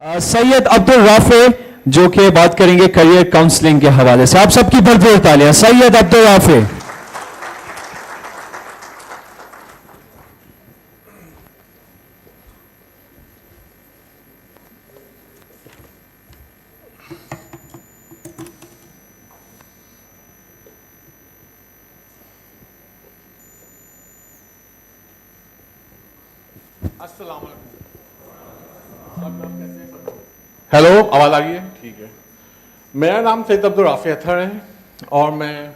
Syed Abdul Rafe जो कि बात करेंगे करियर काउंसलिंग के हवाले से। आप सबकी भरपूर तालियां सैयद अब्दुल राफे। हेलो, आवाज़ आ रही है? ठीक है। मेरा नाम सैयद अब्दुल राफे अत्तर है और मैं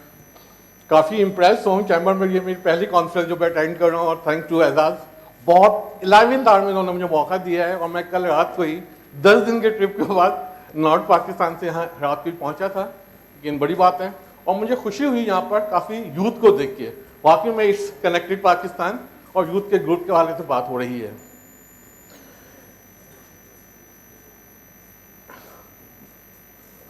काफ़ी इम्प्रेस हूँ। चैम्बर में ये मेरी पहली कॉन्फ्रेंस जो मैं अटेंड कर रहा हूँ और थैंक टू एजाज, बहुत 11th आवर में उन्होंने मुझे मौका दिया है। और मैं कल रात को ही 10 दिन के ट्रिप के बाद नॉर्थ पाकिस्तान से यहाँ रात को ही पहुँचा था, लेकिन बड़ी बात है। और मुझे खुशी हुई यहाँ पर काफ़ी यूथ को देख के। वाकई में इस कनेक्टेड पाकिस्तान और यूथ के ग्रुप के वाले से बात हो रही है।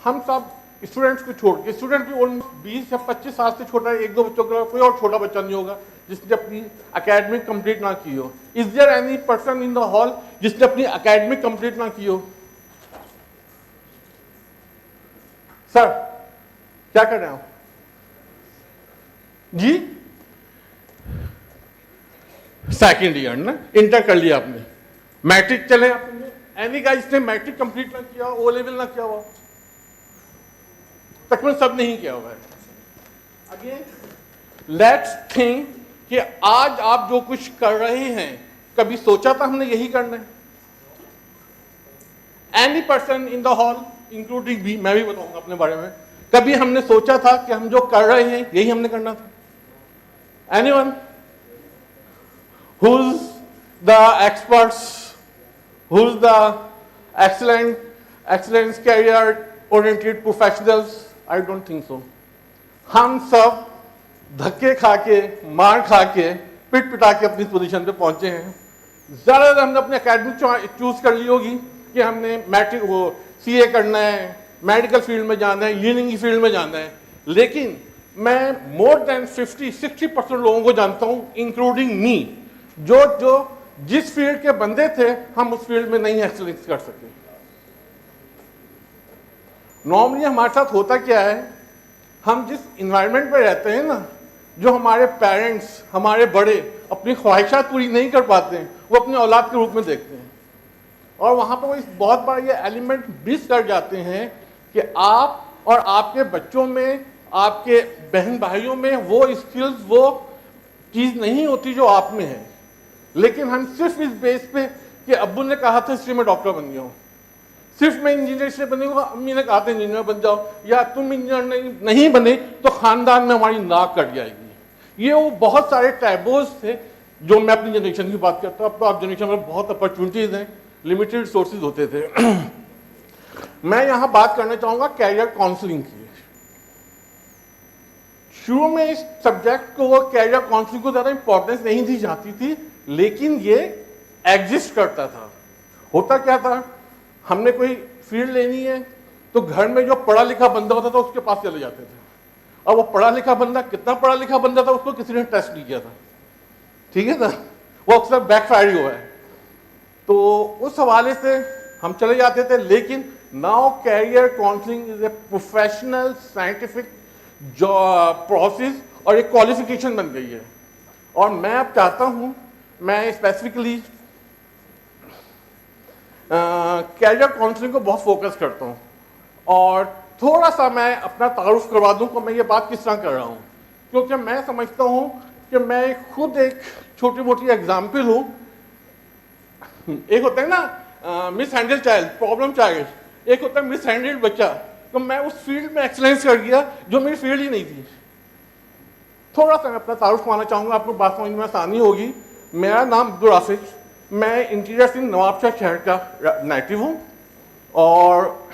हम सब स्टूडेंट्स को छोड़ के, स्टूडेंट भी ऑलमोस्ट 20 या 25 साल से छोटा है, एक दो बच्चों का कोई और छोटा बच्चा नहीं होगा जिसने अपनी एकेडमिक कंप्लीट ना की हो। Is there any person in the hall जिसने अपनी एकेडमिक कंप्लीट ना की हो? सर क्या कर रहे हो जी? सेकेंड ईयर ना, इंटर कर लिया आपने, मैट्रिक चले आपने? एनी गाइस जिसने मैट्रिक कंप्लीट ना किया, ओ लेवल ना किया हुआ? तकरीबन सब नहीं किया हुआ है। अगेन लेट्स थिंक कि आज आप जो कुछ कर रहे हैं, कभी सोचा था हमने यही करना है? Any person in the hall including me, मैं भी बताऊंगा अपने बारे में, कभी हमने सोचा था कि हम जो कर रहे हैं यही हमने करना था? Anyone who's the experts, who's the excellence career oriented professionals? I don't think so. हम सब धक्के खा के, मार खा के, पिट पिटा के अपनी पोजीशन पे पहुंचे हैं। ज़्यादातर हमने अपने एकेडमिक चूज कर ली होगी कि हमने मैट्रिक वो सीए करना है, मेडिकल फील्ड में जाना है, इंजीनियरिंग की फील्ड में जाना है। लेकिन मैं मोर देन 50-60% लोगों को जानता हूँ, इंक्लूडिंग मी, जो जिस फील्ड के बंदे थे हम उस फील्ड में नहीं एक्सेलेंस कर सके। नॉर्मली हमारे साथ होता क्या है, हम जिस इन्वायरमेंट में रहते हैं ना, जो हमारे पेरेंट्स, हमारे बड़े अपनी ख्वाहिशात पूरी नहीं कर पाते हैं, वो अपने औलाद के रूप में देखते हैं। और वहाँ पर वो इस बहुत बार ये एलिमेंट मिस कर जाते हैं कि आप और आपके बच्चों में, आपके बहन भाइयों में वो स्किल्स, वो चीज़ नहीं होती जो आप में है। लेकिन हम सिर्फ इस बेस पे कि अब्बू ने कहा था इसलिए मैं डॉक्टर बन गया हूँ, सिर्फ मैं इंजीनियर इसलिए बनेगा, अम्मी ने कहा था इंजीनियर बन जाओ, या तुम इंजीनियर नहीं बने तो खानदान में हमारी नाक कट जाएगी। ये वो बहुत सारे टैबूज थे जो मैं अपनी जनरेशन की बात करता हूँ। अब तो आप जनरेशन में बहुत अपॉर्चुनिटीज हैं, लिमिटेड सोर्सेज होते थे। मैं यहाँ बात करना चाहूँगा कैरियर काउंसलिंग की। शुरू में इस सब्जेक्ट को, वो कैरियर काउंसलिंग को ज़्यादा इंपॉर्टेंस नहीं दी जाती थी, लेकिन ये एग्जिस्ट करता था। होता क्या था, हमने कोई फील्ड लेनी है तो घर में जो पढ़ा लिखा बंदा होता था उसके पास चले जाते थे। और वो पढ़ा लिखा बंदा, कितना पढ़ा लिखा बंदा था उसको किसी ने टेस्ट नहीं किया था, ठीक है ना, वो अक्सर बैकफायर हुआ है। तो उस हवाले से हम चले जाते थे। लेकिन now career counselling is a professional scientific process और एक क्वालिफिकेशन बन गई है। और मैं अब चाहता हूँ, मैं स्पेसिफिकली कैरियर काउंसलिंग को बहुत फोकस करता हूँ। और थोड़ा सा मैं अपना तारुफ करवा दूँ कि मैं ये बात किस तरह कर रहा हूँ, क्योंकि मैं समझता हूँ कि मैं खुद एक छोटी मोटी एग्जाम्पल हूँ। एक होता है ना miss handle child, problem child, एक होता है मिस हैंडल बच्चा। तो मैं उस फील्ड में एक्सलेंस कर गया जो मेरी फील्ड ही नहीं थी। थोड़ा सा मैं अपना तारुफ करवाना चाहूँगा, आपको बात समझ में आसानी होगी। मेरा नाम अब्दुल राफे, मैं इंटीरियर सिंध नवाबशाह शहर का नेटिव हूँ और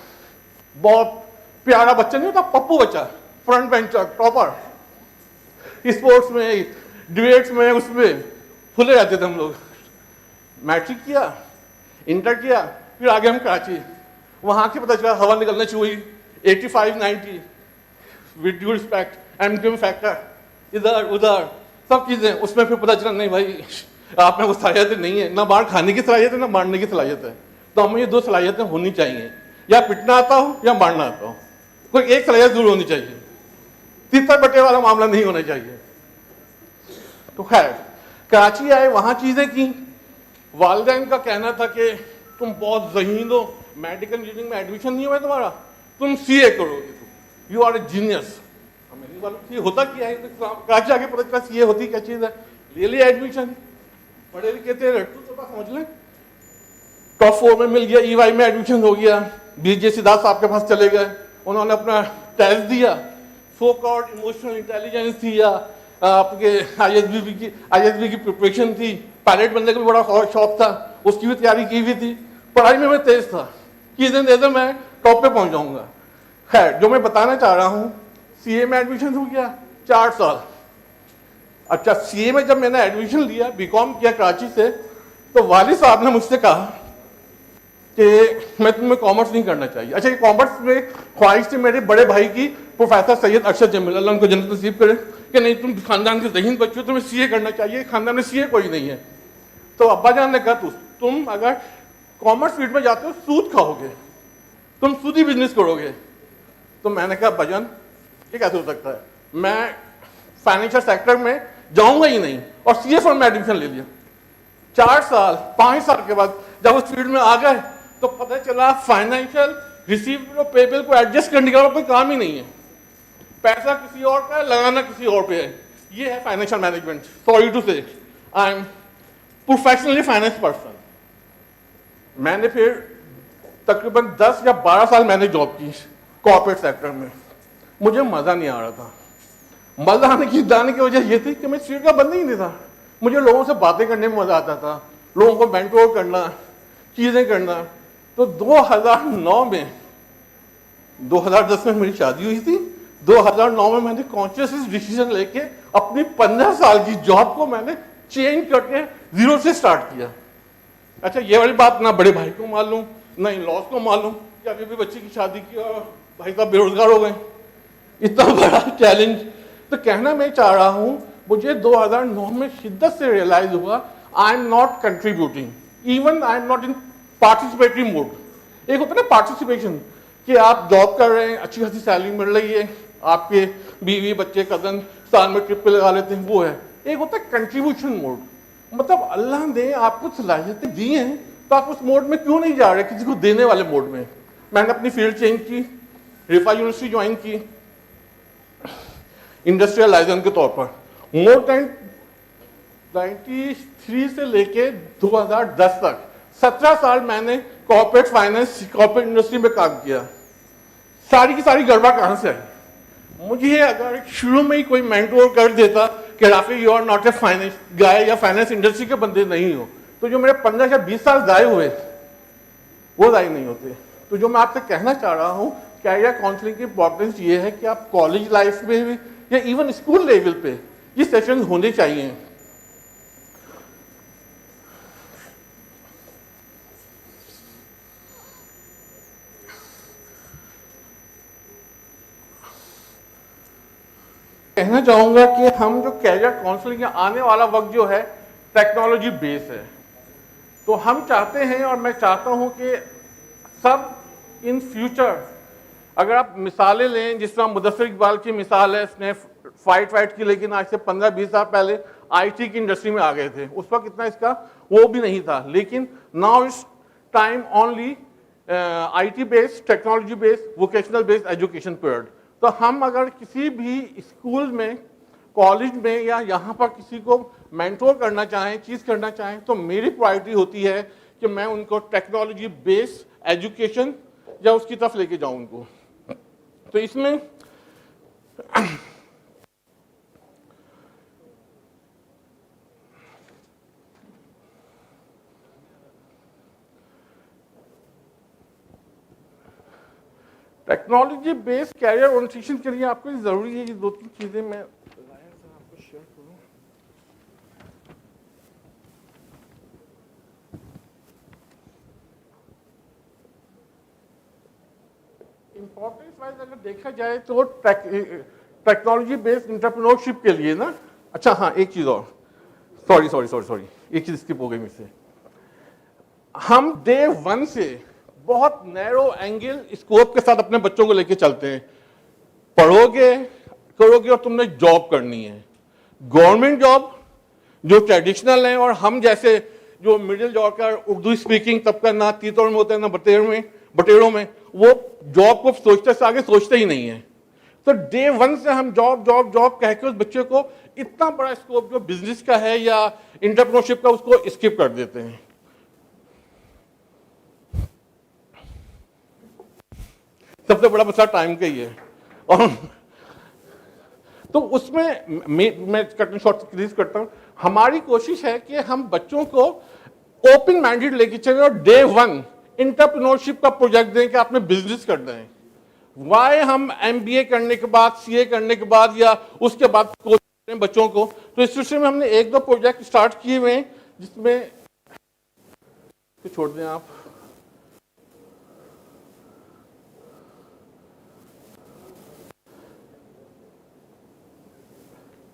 बहुत प्यारा बच्चा नहीं होता, पप्पू बच्चा, फ्रंट बेंचर, टॉपर, स्पोर्ट्स में, डिबेट्स में, उसमें फुले रहते थे हम लोग। मैट्रिक किया, इंटर किया, फिर आगे हम कराची, वहाँ के पता चला हवा निकलना शुरू हुई 85-90, with due respect, MQM factor, इधर उधर सब चीज़ें। उसमें फिर पता चला नहीं भाई, आप में वो सलाहियत नहीं है, ना बाहर खाने की सलाहियत है, ना मारने की सलाहियत है। तो हमें ये 2 सलाहियतें होनी चाहिए, या पिटना आता हो या मारना आता हो, कोई एक सलाहियत जरूर होनी चाहिए। तीतर बटे वाला मामला नहीं होना चाहिए। तो खैर कराची आए, वहां चीजें की। वालिदैन का कहना था कि तुम बहुत ज़हीन हो, मेडिकल इंजीनियरिंग में एडमिशन नहीं हुआ तुम्हारा, तुम सीए करोगे, यू आर ए जीनियस। मेरी वालों होता क्या है, कराची आगे पता चला सीए होती क्या चीज़ है। ले लिया एडमिशन, पढ़े लिखे थे, रट्टू तो समझ लें, टॉप 4 में मिल गया, ईवाई में एडमिशन हो गया, बीजे सिद्धार्थ साहब के पास चले गए, उन्होंने अपना टेस्ट दिया, सो कॉल्ड इमोशनल इंटेलिजेंस थी या आपके आईएसबी की प्रिपरेशन थी, पायलट बनने का भी बड़ा शौक था, उसकी भी तैयारी की हुई थी, पढ़ाई में मैं तेज था कि दिन दे दो मैं टॉप पे पहुंच जाऊंगा। खैर जो मैं बताना चाह रहा हूं, सीए में एडमिशन हो गया 4 साल। अच्छा सीए में जब मैंने एडमिशन लिया, बीकॉम किया कराची से, तो वालिद साहब ने मुझसे कहा कि मैं तुम्हें कॉमर्स नहीं करना चाहिए। अच्छा ये कॉमर्स में ख्वाहिश थी मेरे बड़े भाई की, प्रोफेसर सैयद अरशद जमील, अल्लाह उनको जन्नत नसीब करे, कि नहीं तुम खानदान के ज़हीन बच्चे हो, तुम्हें सीए करना चाहिए, खानदान में सीए कोई नहीं है। तो अब्बा जान ने कहा तुम अगर कॉमर्स फील्ड में जाते हो सूद खाओगे, तुम सूदी बिजनेस करोगे। तो मैंने कहा भजन ये कैसे हो सकता है, मैं फाइनेंशियल सेक्टर में जाऊंगा ही नहीं, और सीए फर्म में एडमिशन ले लिया। 4 साल 5 साल के बाद जब उस फील्ड में आ गए तो पता चला फाइनेंशियल रिसीवेबल और पेबल को एडजस्ट करने का कोई काम ही नहीं है, पैसा किसी और का है, लगाना किसी और पे है। ये है फाइनेंशियल मैनेजमेंट। सॉरी टू से I am professionally finance person. मैंने फिर तकरीबन 10 या 12 साल मैंने जॉब की कॉर्पोरेट सेक्टर में। मुझे मजा नहीं आ रहा था। मजा आने की वजह ये थी कि मैं सीट का बंदा ही नहीं था। मुझे लोगों से बातें करने में मजा आता था, लोगों को मेंटोर करना, चीजें करना। तो 2009 में 2010 में मेरी शादी हुई थी, 2009 में मैंने कॉन्शियस डिसीजन लेके अपनी 15 साल की जॉब को मैंने चेंज करके 0 से स्टार्ट किया। अच्छा ये वाली बात ना बड़े भाई को मालूम, ना इन लॉस को मालूम कि अभी भी बच्चे की शादी की और भाई साहब बेरोजगार हो गए। इतना बड़ा चैलेंज। तो कहना मैं चाह रहा हूं, मुझे 2009 में शिद्दत से रियलाइज हुआ I am not contributing, even I am not in participatory mode. एक होता है ना पार्टिसिपेशन, कि आप जॉब कर रहे हैं, अच्छी खासी सैलरी मिल रही है, आपके बीवी बच्चे कजन साल में ट्रिप पे लगा लेते हैं, वो है। एक होता है कंट्रीब्यूशन मोड, मतलब अल्लाह ने आपको सलाहियतें दी हैं तो आप उस मोड में क्यों नहीं जा रहे, किसी को देने वाले मोड में। मैंने अपनी फील्ड चेंज की, रिफा यूनिवर्सिटी ज्वाइन की इंडस्ट्रियल लाइसेंस के तौर पर। मोर देन 93 से लेके 2010 तक 17 साल मैंने कॉर्पोरेट फाइनेंस, कॉर्पोरेट इंडस्ट्री में काम किया। सारी की सारी गड़बड़ कहां से आई? मुझे अगर शुरू में ही कोई मेंटोर कर देता कि Rafi you are not a finance guy या फाइनेंस इंडस्ट्री के बंदे नहीं हो, तो जो मेरे 15 या 20 साल जाए हुए वो जाए नहीं होते। तो जो मैं आपसे कहना चाह रहा हूं, कैरियर काउंसलिंग की इंपॉर्टेंस ये है कि आप कॉलेज लाइफ में भी या इवन स्कूल लेवल पे ये सेशन होने चाहिए। कहना चाहूंगा कि हम जो कैरियर काउंसलिंग या आने वाला वक्त जो है टेक्नोलॉजी बेस है। तो हम चाहते हैं और मैं चाहता हूं कि सब इन फ्यूचर, अगर आप मिसालें लें जिस तरह मुदस्सिर इकबाल की मिसाल है, इसने फाइट की, लेकिन आज से 15-20 साल पहले आईटी की इंडस्ट्री में आ गए थे। उस वक्त इतना इसका वो भी नहीं था, लेकिन now it's time only IT based, technology based, vocational based education period. तो हम अगर किसी भी स्कूल में, कॉलेज में या यहाँ पर किसी को मेंटोर करना चाहें, चीज़ करना चाहें, तो मेरी प्रायोरिटी होती है कि मैं उनको टेक्नोलॉजी बेस्ड एजुकेशन या उसकी तरफ लेके जाऊं उनको। तो इसमें टेक्नोलॉजी बेस्ड कैरियर ओरिएंटेशन के लिए आपको जरूरी है ये 2-3 चीजें मैं आपको शेयर करूं। इंपॉर्टेंस वाइज अगर देखा जाए तो टेक्नोलॉजी बेस्ड एंटरप्रेन्योरशिप के लिए ना, अच्छा हाँ एक चीज और, सॉरी एक चीज स्किप हो गई मुझसे। हम डे वन से बहुत नैरो एंगल स्कोप के साथ अपने बच्चों को लेके चलते हैं। पढ़ोगे करोगे और तुमने जॉब करनी है, गवर्नमेंट जॉब जो ट्रेडिशनल है, और हम जैसे जो मिडिल जॉब का उर्दू स्पीकिंग तबका ना तीतोड़ में होता है ना बटेरों में, वो जॉब को सोचते से आगे सोचते ही नहीं है। तो डे वन से हम जॉब जॉब जॉब कह के उस बच्चे को इतना बड़ा स्कोप जो बिजनेस का है या एंटरप्रेन्योरशिप का उसको स्किप कर देते हैं। सबसे बड़ा मसला टाइम का ही है। और तो उसमें मैं कटिंग शॉर्ट क्लियर करता हूं, हमारी कोशिश है कि हम बच्चों को ओपन माइंडेड लेके चले और डे वन एंटरप्रेन्योरशिप का प्रोजेक्ट दें कि आपने बिजनेस करना है। वाई हम एमबीए करने के बाद, सीए करने के बाद या उसके बाद कोच करें बच्चों को। तो इस सिलसिले में हमने एक दो प्रोजेक्ट स्टार्ट किए हुए हैं, जिसमें छोड़ दें आप,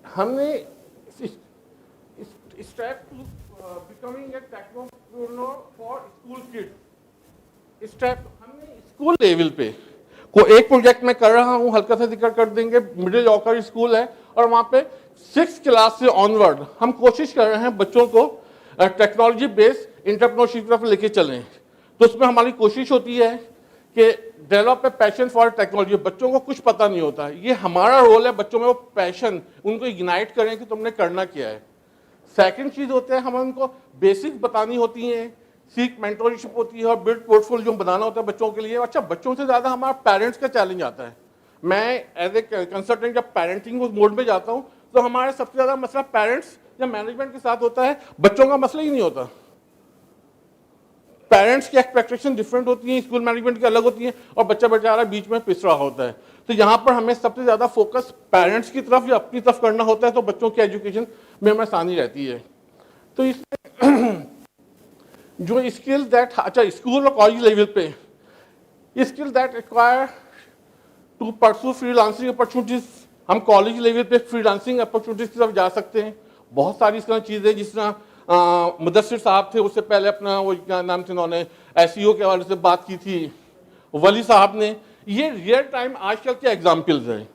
हमने step two becoming a technopreneur for school kids, step हमने स्कूल लेवल पे को एक प्रोजेक्ट में कर रहा हूं, हल्का सा जिक्र कर देंगे। मिडिल जॉकर स्कूल है और वहां पे 6th क्लास से ऑनवर्ड हम कोशिश कर रहे हैं बच्चों को टेक्नोलॉजी बेस्ड एंटरप्रेन्योरशिप की तरफ लेके चलें। तो उसमें हमारी कोशिश होती है कि develop a passion for technology. बच्चों को कुछ पता नहीं होता, ये हमारा रोल है बच्चों में वो पैशन उनको इग्नाइट करें कि तुमने करना क्या है। सेकंड चीज होता है, हमें उनको बेसिक्स बतानी होती हैं, सीख मेंटरशिप होती है और बिल्ड पोर्टफोलियो बनाना होता है बच्चों के लिए। अच्छा, बच्चों से ज्यादा हमारा पेरेंट्स का चैलेंज आता है। मैं एज ए कंसल्टेंट जब पेरेंटिंग मोड में जाता हूं तो हमारे सबसे ज्यादा मसला पेरेंट्स या मैनेजमेंट के साथ होता है, बच्चों का मसला ही नहीं होता। पेरेंट्स की एक्सपेक्टेशन डिफरेंट होती है, स्कूल मैनेजमेंट की अलग होती है और बच्चा बेचारा बीच में पिस रहा होता है। तो यहाँ पर हमें सबसे ज्यादा फोकस पेरेंट्स की तरफ या अपनी तरफ करना होता है, तो बच्चों की एजुकेशन में हमें आसानी रहती है। तो इसमें जो स्किल दैट, अच्छा स्कूल और कॉलेज लेवल पे skill that require to pursue freelancing opportunities, हम कॉलेज लेवल पे फ्रीलांसिंग अपॉर्चुनिटीज की तरफ जा सकते हैं। बहुत सारी इस तरह चीजें, जिस तरह मुदस्सिर साहब थे, उससे पहले अपना वो क्या नाम थे, उन्होंने एसईओ के हवाले से बात की थी, वली साहब ने, ये रियल टाइम आजकल के एग्जाम्पल्स हैं।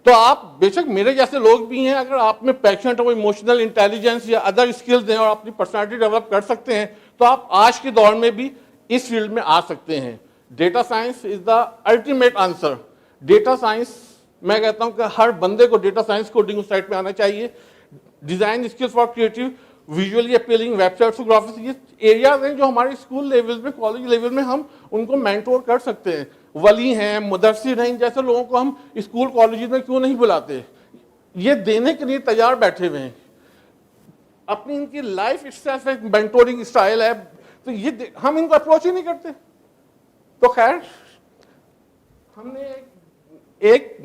तो आप बेशक मेरे जैसे लोग भी हैं, अगर आप में पैशन और इमोशनल इंटेलिजेंस या अदर स्किल्स हैं और अपनी पर्सनालिटी डेवलप कर सकते हैं, तो आप आज के दौर में भी इस फील्ड में आ सकते हैं। Data science is the ultimate answer. Data science, मैं कहता हूं कि हर बंदे को डेटा साइंस कोडिंग उस साइड पे आना चाहिए। Design skills for creative visually appealing websites और ग्राफिक्स, ये एरियाज हैं जो हमारे स्कूल लेवल में, कॉलेज लेवल में हम उनको मेंटोर कर सकते हैं। वली हैं, मुदर्सिर हैं, इन जैसे लोगों को हम स्कूल कॉलेज में क्यों नहीं बुलाते? ये देने के लिए तैयार बैठे हुए हैं। अपनी इनकी लाइफ इटसेल्फ एक मेंटोरिंग स्टाइल है, तो ये हम इनको अप्रोच ही नहीं करते। तो खैर, हमने एक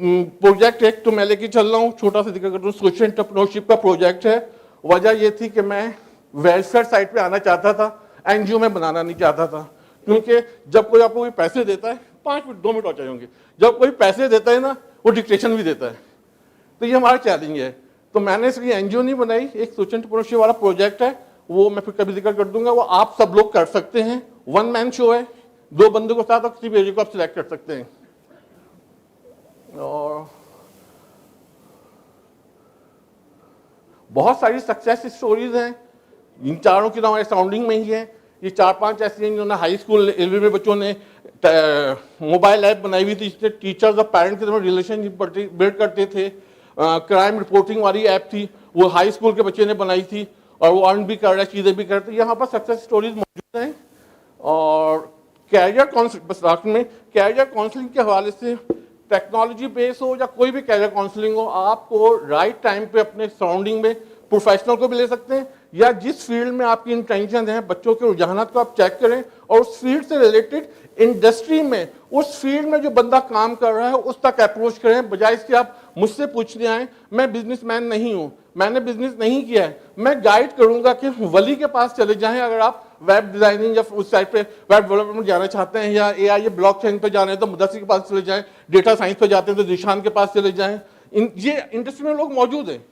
प्रोजेक्ट एक तो मैं लेके चल रहा हूँ, छोटा सा जिक्र करता हूँ, सोशल एंटरप्रेन्योरशिप का प्रोजेक्ट है। वजह ये थी कि मैं वेलफेयर साइड पे आना चाहता था, एनजीओ में बनाना नहीं चाहता था, क्योंकि जब कोई आपको कोई पैसे देता है, 5 मिनट 2 मिनट और चाहिए होंगे, जब कोई पैसे देता है ना, वो डिक्टेशन भी देता है। तो ये हमारा चैलेंज है। तो मैंने इसलिए एनजीओ नहीं बनाई, एक सोशल एंटरप्रेन्योरशिप वाला प्रोजेक्ट है, वो मैं फिर कभी जिक्र कर दूंगा, वो आप सब लोग कर सकते हैं। 1 मैन शो है, 2 बंदों के साथ, और किसी भी एरिया को आप सिलेक्ट कर सकते हैं। और बहुत सारी सक्सेस स्टोरीज हैं, इन चारों की हमारे साउंडिंग में ही है। ये 4-5 ऐसी हैं जिन्होंने हाई स्कूल लेवल में बच्चों ने मोबाइल ऐप बनाई हुई थी, जिससे टीचर्स और पेरेंट्स के तरफ रिलेशनशिप बिल्ड करते थे। क्राइम रिपोर्टिंग वाली ऐप थी, वो हाई स्कूल के बच्चे ने बनाई थी और वो अर्न भी कर रहे, चीज़ें भी करते। यहाँ पर सक्सेस स्टोरीज मौजूद हैं। और कैरियर काउंसलिंग में, कैरियर काउंसलिंग के हवाले से टेक्नोलॉजी बेस हो या कोई भी कैरियर काउंसलिंग हो, आपको राइट टाइम पे अपने सराउंडिंग में प्रोफेशनल को भी ले सकते हैं, या जिस फील्ड में आपकी इंटेंशन है, बच्चों के रुझानात को आप चेक करें और उस फील्ड से रिलेटेड इंडस्ट्री में, उस फील्ड में जो बंदा काम कर रहा है उस तक अप्रोच करें, बजाय इसके आप मुझसे पूछने आए। मैं बिजनेसमैन नहीं हूं, मैंने बिजनेस नहीं किया है, मैं गाइड करूंगा कि वली के पास चले जाएं अगर आप वेब डिजाइनिंग या उस साइड पे वेब डेवलपमेंट जाना चाहते हैं, या एआई या ब्लॉकचेन पे जाना है तो मुदस्सिर के पास चले जाएं, डेटा साइंस पे जाते हैं तो दिशान के पास चले जाएं। ये इंडस्ट्री में लोग मौजूद हैं,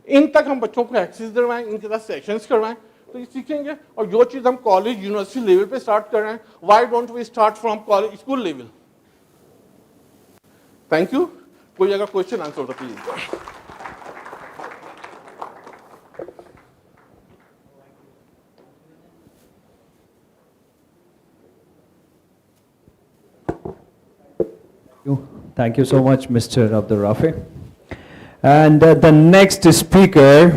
इन तक हम बच्चों को एक्सेस दिलवाएं, इनके साथ सेशंस करवाएं, तो ये सीखेंगे। और जो चीज़ हम कॉलेज यूनिवर्सिटी लेवल पे स्टार्ट कर रहे हैं, why don't we start from college school level. Thank you. कोई अगर क्वेश्चन आंसर होता please. Thank you so much, Mr. Abdul Rafi. And the next speaker